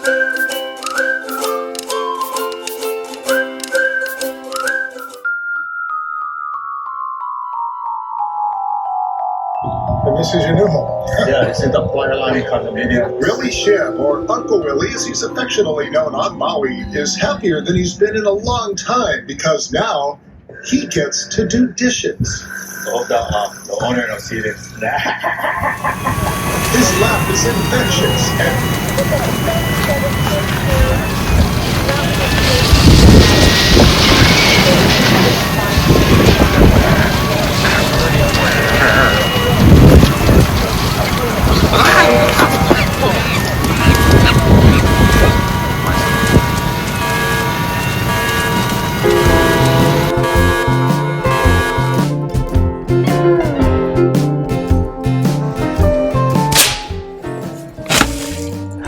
And this is your new home. Yeah, it's in the Wailani condominium. Willie Shim, or Uncle Willie as he's affectionately known on Maui, is happier than he's been in a long time because now he gets to do dishes. So the owner will see this. His laugh is infectious and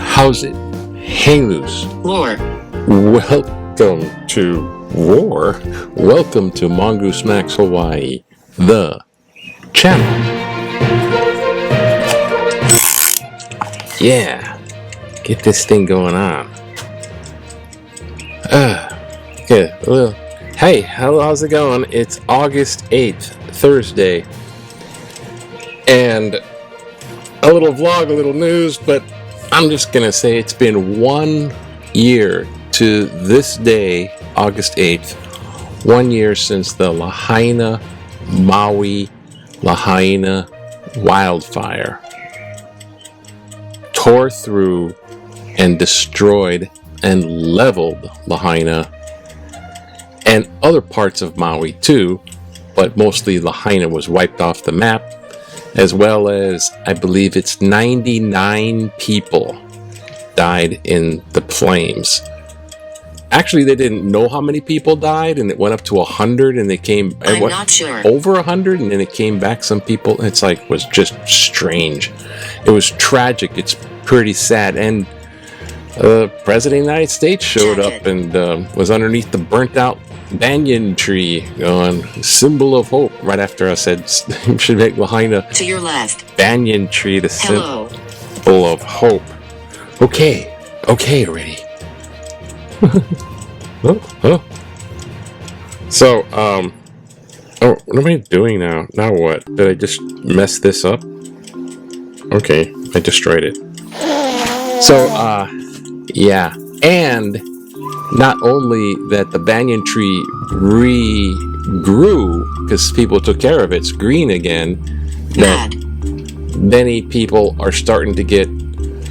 How's it? Hang loose. War. Welcome to War. Welcome to Mongoose Max Hawaii, the channel. Yeah, get this thing going on. Okay, well, hey, how's it going? It's August 8th, Thursday, and a little vlog, a little news, but I'm just gonna say it's been 1 year to this day, August 8th, 1 year since the Lahaina, Maui, Lahaina wildfire tore through and destroyed and leveled Lahaina and other parts of Maui too, but mostly Lahaina was wiped off the map, as well as, I believe it's 99 people died in the flames. Actually, they didn't know how many people died, and it went up to 100, and they came not sure. over 100, and then it came back some people. It's like, was just strange. It was tragic. It's pretty sad. And the President of the United States showed up and was underneath the burnt out banyan tree going, symbol of hope, right after I said you should make Lahaina To your left. banyan tree the Hello. symbol of hope. Okay already. So what am I doing now? Now what? Did I just mess this up? Okay, I destroyed it. So yeah, and not only that, the banyan tree regrew because people took care of it, it's green again. Mad. Many people are starting to get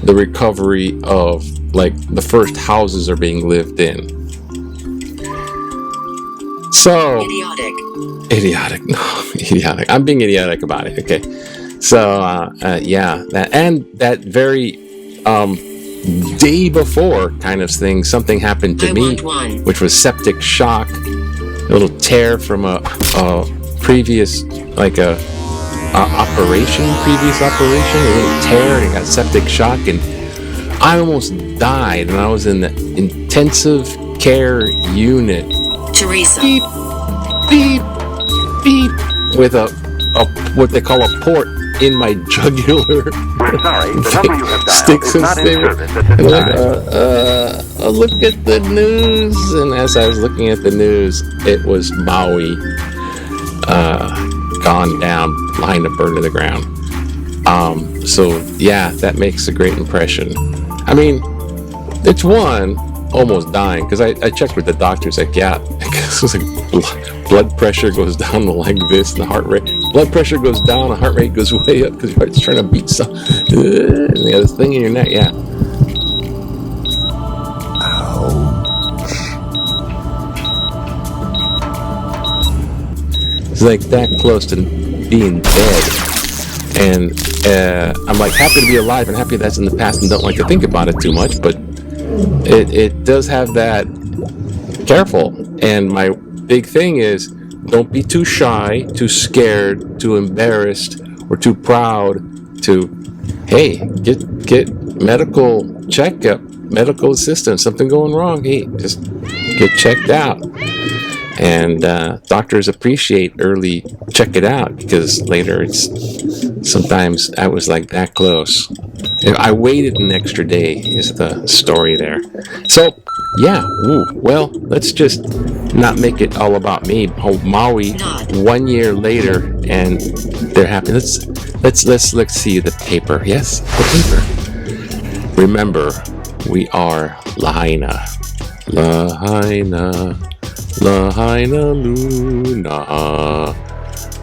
the recovery of, like, the first houses are being lived in. So idiotic. I'm being idiotic about it. Okay. So yeah, that very day before kind of thing, something happened to me, which was septic shock. A little tear from a previous, like a previous operation, a little tear, and it got septic shock, and I almost died, and I was in the intensive care unit. Teresa. Beep, beep, beep, with a what they call a port in my jugular. We're sorry, the number you have dialed Sticks is not in and service at this like, time. I look at the news, and as I was looking at the news, it was Maui gone down, Lahaina burned to the ground. So yeah, that makes a great impression. I mean, it's one almost dying, because I checked with the doctors, like, yeah, it was like blood pressure goes down like this, and the heart rate, blood pressure goes down, the heart rate goes way up because your heart's trying to beat some, and you got this thing in your neck, yeah. It's like that close to being dead, and I'm like happy to be alive and happy that's in the past and don't like to think about it too much, but it does have that. Careful. And my big thing is, don't be too shy, too scared, too embarrassed, or too proud to, hey, get medical checkup, medical assistance, something going wrong, hey, just get checked out. And doctors appreciate early check it out, because later it's sometimes I was like that close. I waited an extra day is the story there. So yeah, well, let's just not make it all about me. Oh, Maui, 1 year later, and they're happy. Let's see the paper. Yes, the paper. Remember, we are Lahaina. Lahaina Luna.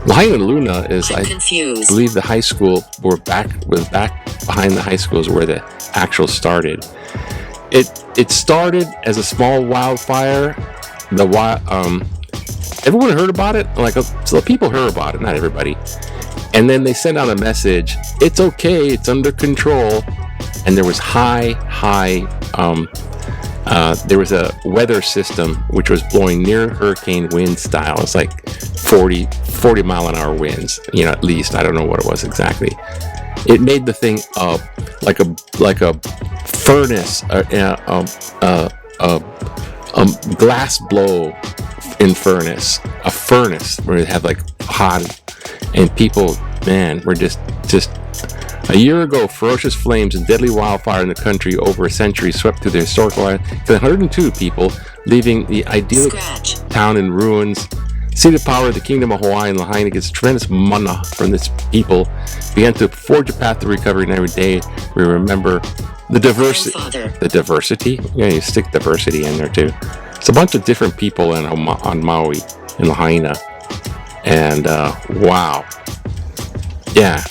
Lahaina Luna is, I'm I confused. believe, the high school. Was back behind the high school is where the actual started. It started as a small wildfire. Everyone heard about it. So people heard about it, not everybody. And then they sent out a message. It's okay. It's under control. And there was there was a weather system which was blowing near hurricane wind style. It's like 40 mile an hour winds, at least. I don't know what it was exactly. It made the thing up like a furnace, a glass blow in furnace, a furnace where it had like hot, and people, man, were just. A year ago, ferocious flames and deadly wildfire in the country over a century swept through the historical area, killing 102 people, leaving the idyllic town in ruins. See the power of the Kingdom of Hawaii and Lahaina gets tremendous mana from this people. Began to forge a path to recovery, and every day we remember the diversity. The diversity? Yeah, you stick diversity in there too. It's a bunch of different people on Maui in Lahaina. And wow. Yeah,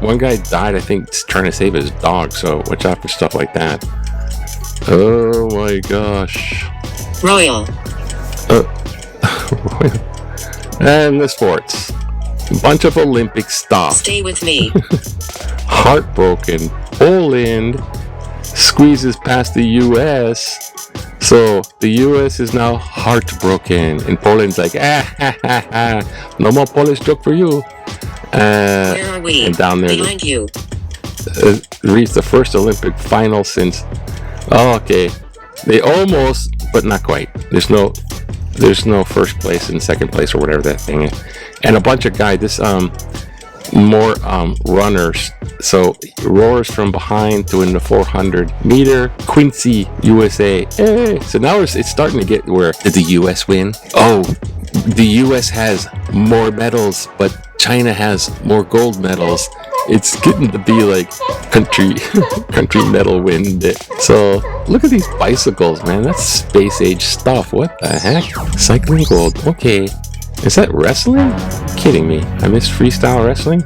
one guy died, I think, trying to save his dog, so watch out for stuff like that. Oh my gosh. Royal. And the sports. A bunch of Olympic stuff. Stay with me. Heartbroken. Poland squeezes past the U.S., so the U.S. is now heartbroken. And Poland's like, no more Polish joke for you. Where are we? And down there, behind you. Reached the first Olympic final since. Oh, okay. They almost, but not quite. There's no first place and second place or whatever that thing is. And a bunch of guys. More runners. So roars from behind to win the 400 meter. Quincy, USA. Hey. So now it's starting to get where did the US win? Oh, the US has more medals, but China has more gold medals. It's getting to be like country medal win. So look at these bicycles, man. That's space age stuff. What the heck? Cycling gold. Okay. Is that wrestling? Kidding me. I missed freestyle wrestling?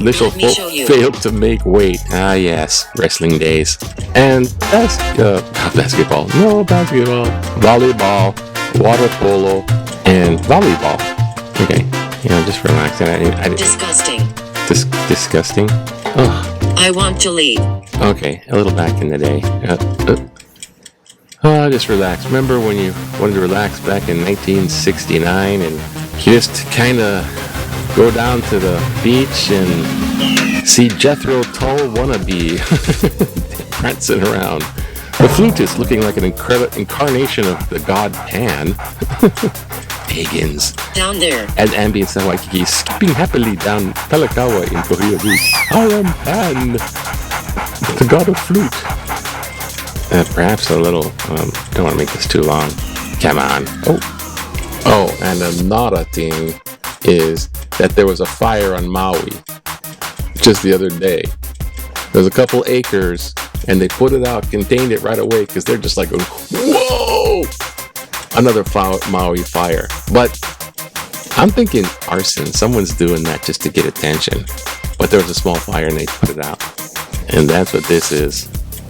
Little failed to make weight. Ah, yes. Wrestling days. And basketball. No, basketball. Volleyball. Water polo. And volleyball. Okay. Just relax. Disgusting. Disgusting? Oh. I want to leave. Okay. A little back in the day. Just relax. Remember when you wanted to relax back in 1969 and you just kind of go down to the beach and see Jethro Tull wannabe prancing around. The flutist looking like an incarnation of the god Pan. Pagans. Down there. And ambience in Waikiki skipping happily down Kalakaua in Korea Beach. I am Pan, the god of flute. Perhaps a little, don't want to make this too long. Come on. Oh, and another thing is that there was a fire on Maui just the other day. There's a couple acres, and they put it out, contained it right away, because they're just like, whoa! Another Maui fire. But I'm thinking arson. Someone's doing that just to get attention. But there was a small fire, and they put it out. And that's what this is.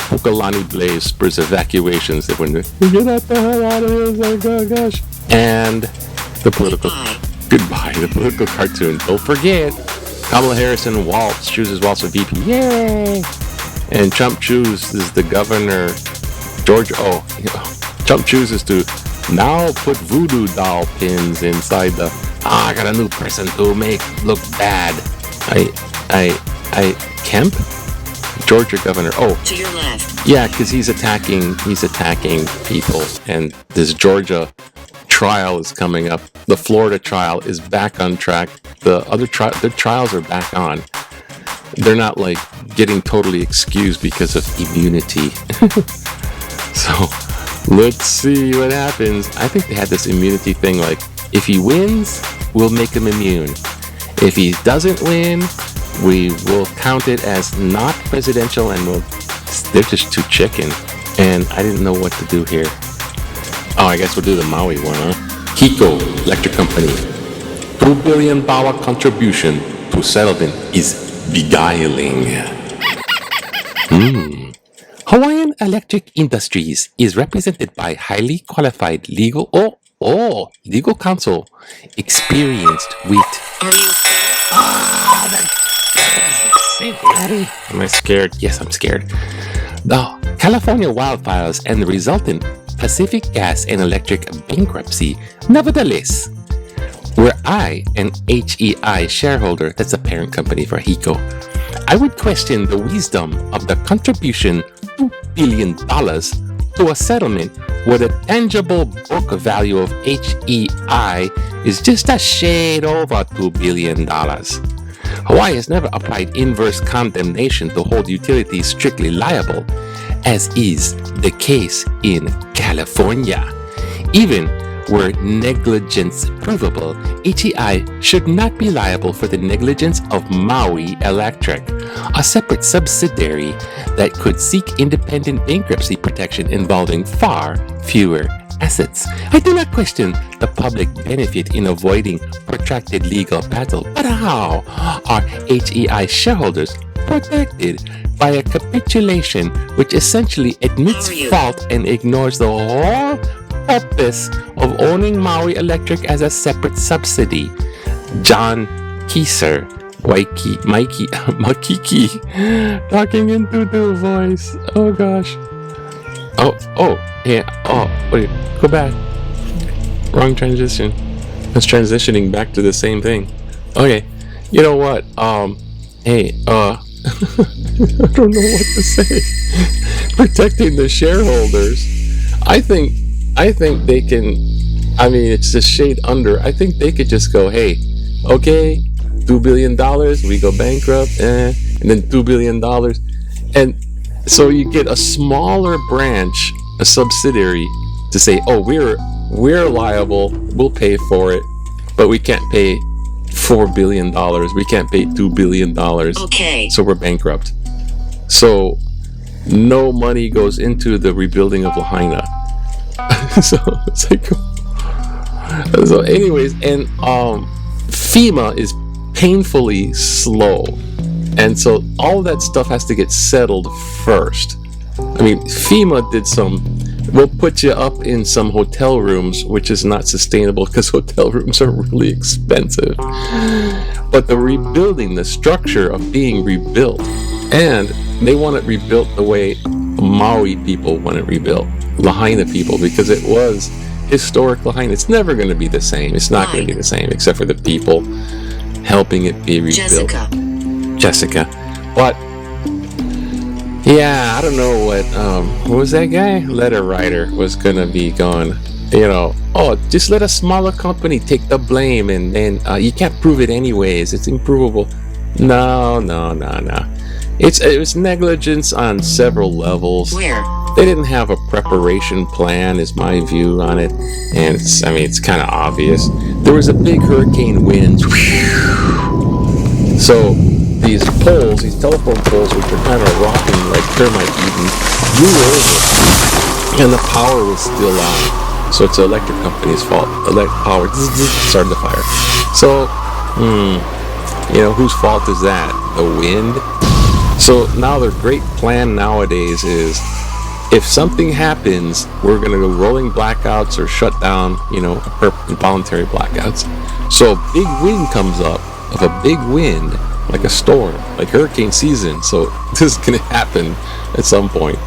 Pukalani blaze spurs evacuations that when we get the hell out of here, it's like, oh gosh. And the political goodbye, the political cartoon. Don't forget, Kamala Harris chooses Waltz for VP. Yay! And Trump chooses the governor, Georgia. Trump chooses to now put voodoo doll pins inside the. I got a new person to make look bad. Kemp. Georgia governor. Oh, to your left. Yeah, because he's attacking people, and this Georgia trial is coming up. The Florida trial is back on track. The trials are back on. They're not like getting totally excused because of immunity. So let's see what happens. I think they had this immunity thing like, if he wins, we'll make him immune. If he doesn't win, we will count it as not presidential, and they're just too chicken. And I didn't know what to do here. Oh, I guess we'll do the Maui one, huh? HECO Electric Company. $2 billion contribution to settlement is beguiling. Hawaiian Electric Industries is represented by highly qualified legal counsel, experienced with... Are you scared? Am I scared? Yes, I'm scared. The California wildfires and the resultant Pacific Gas and Electric bankruptcy. Nevertheless, were I an HEI shareholder, that's a parent company for HECO, I would question the wisdom of the contribution $2 billion to a settlement where the tangible book value of HEI is just a shade over $2 billion. Hawaii has never applied inverse condemnation to hold utilities strictly liable, as is the case in California. Even were negligence provable, HEI should not be liable for the negligence of Maui Electric, a separate subsidiary that could seek independent bankruptcy protection involving far fewer assets. I do not question the public benefit in avoiding protracted legal battle, but how are HEI shareholders protected by a capitulation which essentially admits fault and ignores the whole purpose of owning Maui Electric as a separate subsidy? John Kieser, Makiki, talking in Tutu voice. Oh gosh. Wait, go back. Wrong transition. I was transitioning back to the same thing. Okay, you know what? I don't know what to say. Protecting the shareholders. I think they can. I mean, it's a shade under. I think they could just go, hey, okay, $2 billion, we go bankrupt, and then $2 billion, and so you get a smaller branch, a subsidiary, to say, oh, we're liable, we'll pay for it, but we can't pay $4 billion, we can't pay $2 billion, Okay. so we're bankrupt. So no money goes into the rebuilding of Lahaina. So it's like, so anyways, and FEMA is painfully slow, and so all that stuff has to get settled first. I mean, FEMA did we'll put you up in some hotel rooms, which is not sustainable because hotel rooms are really expensive. But the rebuilding, the structure of being rebuilt, and they want it rebuilt the way Maui people want it rebuilt, Lahaina people, because it was historic Lahaina. It's never going to be the same. It's not going to be the same, except for the people helping it be rebuilt. Jessica. But yeah, I don't know what was that guy? Letter writer was gonna be going, just let a smaller company take the blame, and then you can't prove it anyways. It's improvable. No. It was negligence on several levels. Where? They didn't have a preparation plan, is my view on it, and it's kind of obvious. There was a big hurricane wind, so these poles, these telephone poles, which were kind of rocking like termite eaten, blew over, and the power was still on. So it's the electric company's fault. Power started the fire. So, whose fault is that? The wind? So now their great plan nowadays is, if something happens, we're going to go rolling blackouts or shut down, involuntary blackouts. So a big wind comes up, of a big wind, like a storm, like hurricane season. So this is going to happen at some point.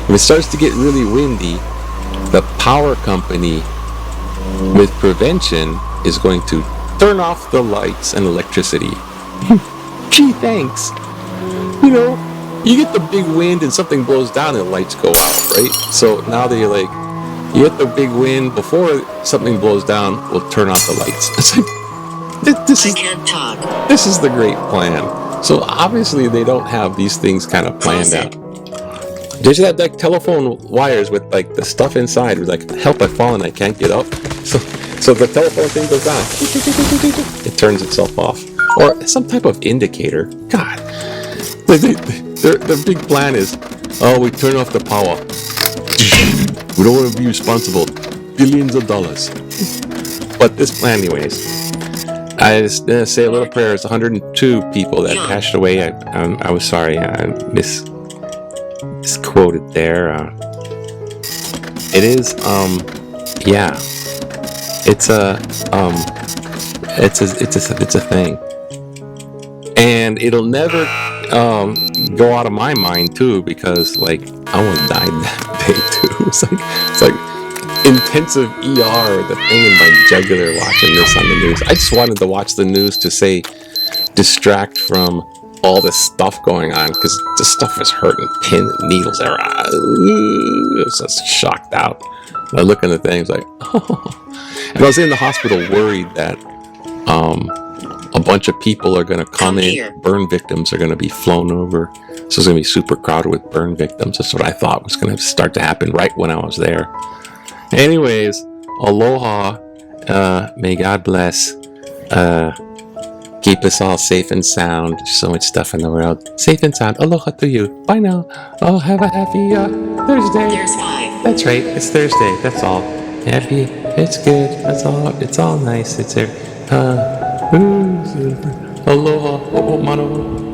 If it starts to get really windy, the power company with prevention is going to turn off the lights and electricity. Gee, thanks. You get the big wind and something blows down and the lights go out, right? So now they're like, You hit the big wind before something blows down. We'll turn off the lights. It's like this I is can't talk. this is the great plan. So obviously they don't have these things kind of planned Close out. They just have like telephone wires with like the stuff inside. With like, help! I've fallen. I can't get up. So the telephone thing goes down. It turns itself off, or some type of indicator. God, their big plan is, oh, we turn off the power. We don't want to be responsible. Billions of dollars. But this plan, anyways. I just say a little prayer. It's 102 people that passed away. I was sorry. I misquoted there. It is. Yeah. It's a thing, and it'll never go out of my mind too, because like I almost died that day too. It's like intensive ER, the thing in my jugular watching this on the news. I just wanted to watch the news to say distract from all this stuff going on, because this stuff is hurting. Pin needles there. I was just shocked out. I look at the things like, oh. And I was in the hospital worried that a bunch of people are going to come in. Here. Burn victims are going to be flown over. So it's going to be super crowded with burn victims. That's what I thought was going to start to happen right when I was there. Anyways, aloha. May God bless. Keep us all safe and sound. There's so much stuff in the world. Safe and sound. Aloha to you. Bye now. Oh, have a happy Thursday. There's 5. That's right. It's Thursday. That's all. Happy. It's good. That's all. It's all nice. It's there. Aloha. Oh, mano.